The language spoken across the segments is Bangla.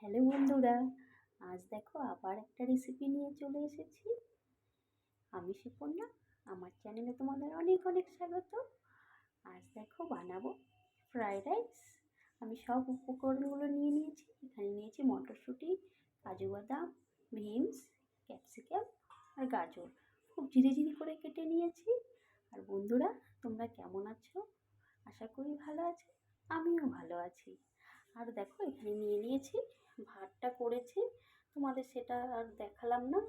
হ্যালো বন্ধুরা, আজ দেখো আবার একটা রেসিপি নিয়ে চলে এসেছি। আমি শিপন্না, আমার চ্যানেলে তোমাদের অনেক অনেক স্বাগত। আজ দেখো বানাবো ফ্রাইড রাইস। আমি সব উপকরণগুলো নিয়ে নিয়েছি। এখানে নিয়েছি মটরশুঁটি, কাজু বাদাম, বিনস, ক্যাপসিকাম আর গাজর। খুব ঝিরিঝিরি করে কেটে নিয়েছি। আর বন্ধুরা, তোমরা কেমন আছো? আশা করি ভালো আছো। আমিও ভালো আছি। আর দেখো এখানে নিয়ে নিয়েছি, ভাতটা করেছি, তোমাদের সেটা আর দেখালাম না।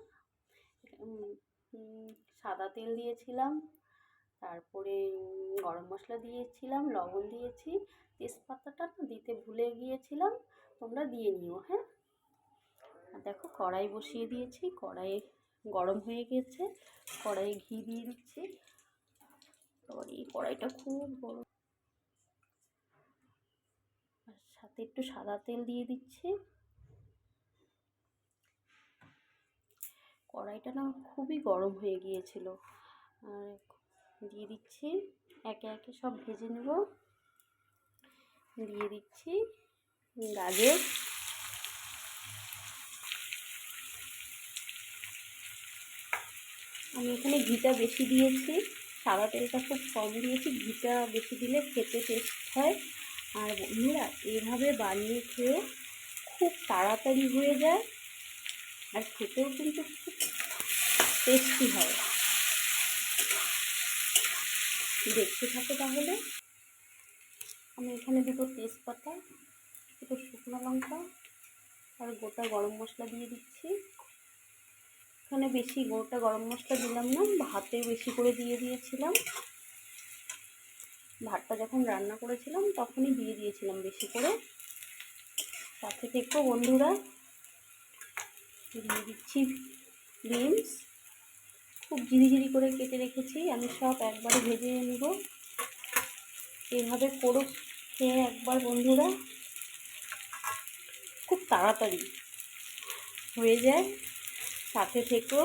সাদা তেল দিয়েছিলাম, তারপরে গরম মশলা দিয়েছিলাম, লবণ দিয়েছি, তেজপাতাটা দিতে ভুলে গিয়েছিলাম, তোমরা দিয়ে নিও। হ্যাঁ, আর দেখো কড়াই বসিয়ে দিয়েছি, কড়াই গরম হয়ে গেছে, কড়াইয়ে ঘি দিয়ে দিচ্ছি। এবার এই কড়াইটা খুব গরম, আর সাথে একটু সাদা তেল দিয়ে দিচ্ছি। কড়াইটা না খুবই গরম হয়ে গিয়েছিল। আর দিয়ে দিচ্ছি, একে একে সব ভেজে নেব। দিয়ে দিচ্ছি গাজর, আমি এখানে ঘিটা বেশি দিয়েছি, সাদা তেলটা খুব কম দিয়েছি। ঘিটা বেশি দিলে খেতে টেস্ট হয়। আর বন্ধুরা, এইভাবে বানিয়ে খেয়েও খুব তাড়াতাড়ি হয়ে যায়, আর খেতেও কিন্তু খুব টেস্টি হয়। দেখতে থাকো তাহলে। আমি এখানে দুটো তেজপাতা, দুটো শুকনো লঙ্কা আর গোটা গরম মশলা দিয়ে দিচ্ছি। এখানে বেশি গোটা গরম মশলা দিলাম না, ভাতে বেশি করে দিয়ে দিয়েছিলাম। ভাতটা যখন রান্না করেছিলাম তখনই দিয়ে দিয়েছিলাম বেশি করে। সাথে থেকো বন্ধুরা, দিয়ে দিচ্ছি বিনস, খুব ঝিরিঝিরি করে কেটে রেখেছি। আমি সব একবারে ভেজে নেব। এভাবে করো খেয়ে একবার বন্ধুরা, খুব তাড়াতাড়ি হয়ে যায়। সাথে থেকো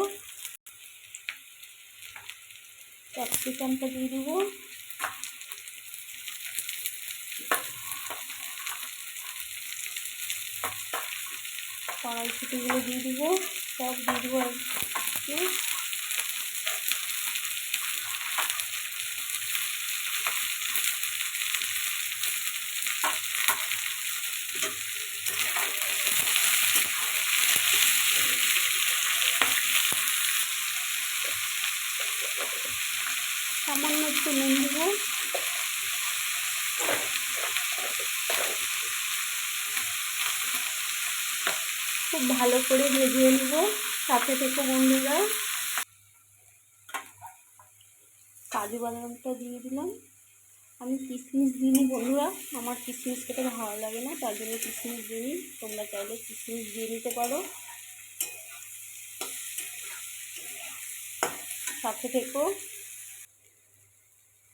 ক্যাপসিকামটা দিয়ে দেবো, কড়াইশুঁটিগুলো দিয়ে দেবো, সব দিয়ে দেবো একটু। সামান্য একটু নুন দেবো। খুব ভালো করে ভেজে নেব। সাথে থেকে বন্ধুরা, কাজু বাদামটা দিয়ে দিলাম। আমি কিশমিশ দিইনি বন্ধুরা, আমার কিশমিশ খেতে ভালো লাগে না, তার জন্য কিশমিশ দিইনি। তোমরা চাইলে কিশমিশ দিয়ে নিতে পারো। সাথে থেকো।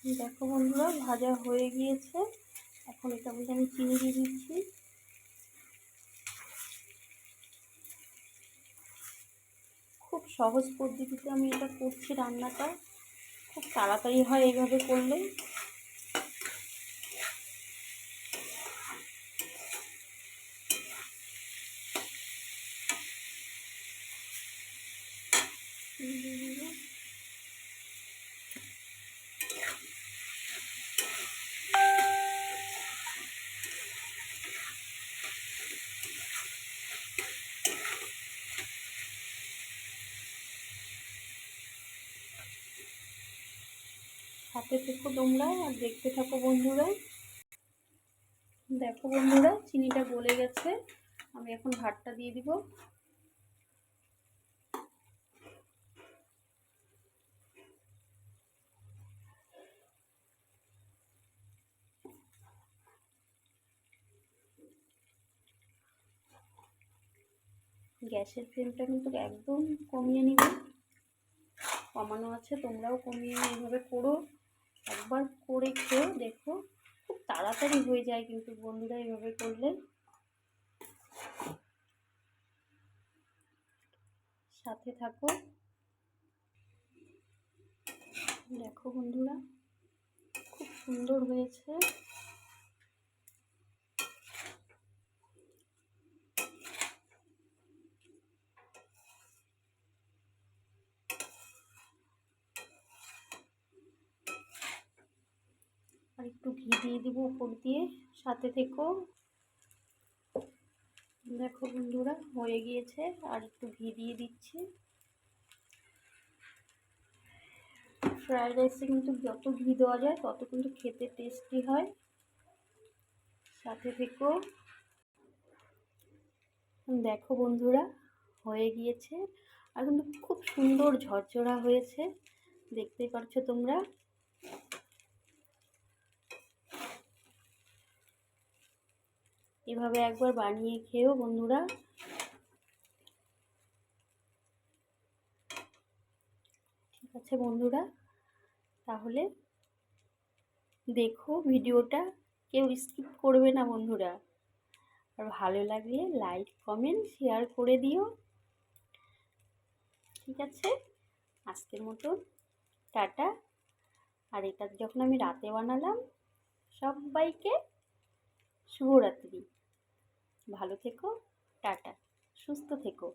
দেখো বন্ধুরা, ভাজা হয়ে গিয়েছে। এখন এটা মধ্যে আমি চিনি দিয়ে দিচ্ছি। খুব সহজ পদ্ধতিতে আমি এটা করছি রান্নাটা, খুব তাড়াতাড়ি হয় এইভাবে করলে। সাথে থেকো তোমরা আর দেখতে থাকো বন্ধুরা। দেখো বন্ধুরা, চিনিটা গলে গেছে। আমি এখন ভাতটা দিয়ে দিব। গ্যাসের ফ্লেমটা কিন্তু একদম কমিয়ে নিবে, কমানো আছে, তোমরাও কমিয়ে এইভাবে করো। একবার করে খেয়ে দেখো, খুব তাড়াতাড়ি হয়ে যায় কিন্তু বন্ধুরা এইভাবে করলে। সাথে থাকো। দেখো বন্ধুরা, খুব সুন্দর হয়েছে। একটু ঘি দিয়ে দিব উপর দিয়ে, সাথে থেকো। দেখো বন্ধুরা হয়ে গিয়েছে, আর একটু ঘি দিয়ে দিচ্ছি। ফ্রায়েড রাইসে কিন্তু যত ঘি দেওয়া যায় তত কিন্তু খেতে টেস্টি হয়। সাথে থেকো। দেখো বন্ধুরা হয়ে গিয়েছে, আর কিন্তু খুব সুন্দর ঝরঝরা হয়েছে, দেখতেই পাচ্ছ তোমরা। এভাবে একবার বানিয়ে খেও বন্ধুরা। ঠিক আছে বন্ধুরা, তাহলে দেখো ভিডিওটা, কেউ স্কিপ করবে না বন্ধুরা। আর ভালো লাগলে লাইক কমেন্ট শেয়ার করে দিও। ঠিক আছে, আজকের মতন টাটা। আর এটা যখন আমি রাতে বানালাম, সবাইকে শুভরাত্রি। ভালো থেকো, টাটা, সুস্থ থেকো।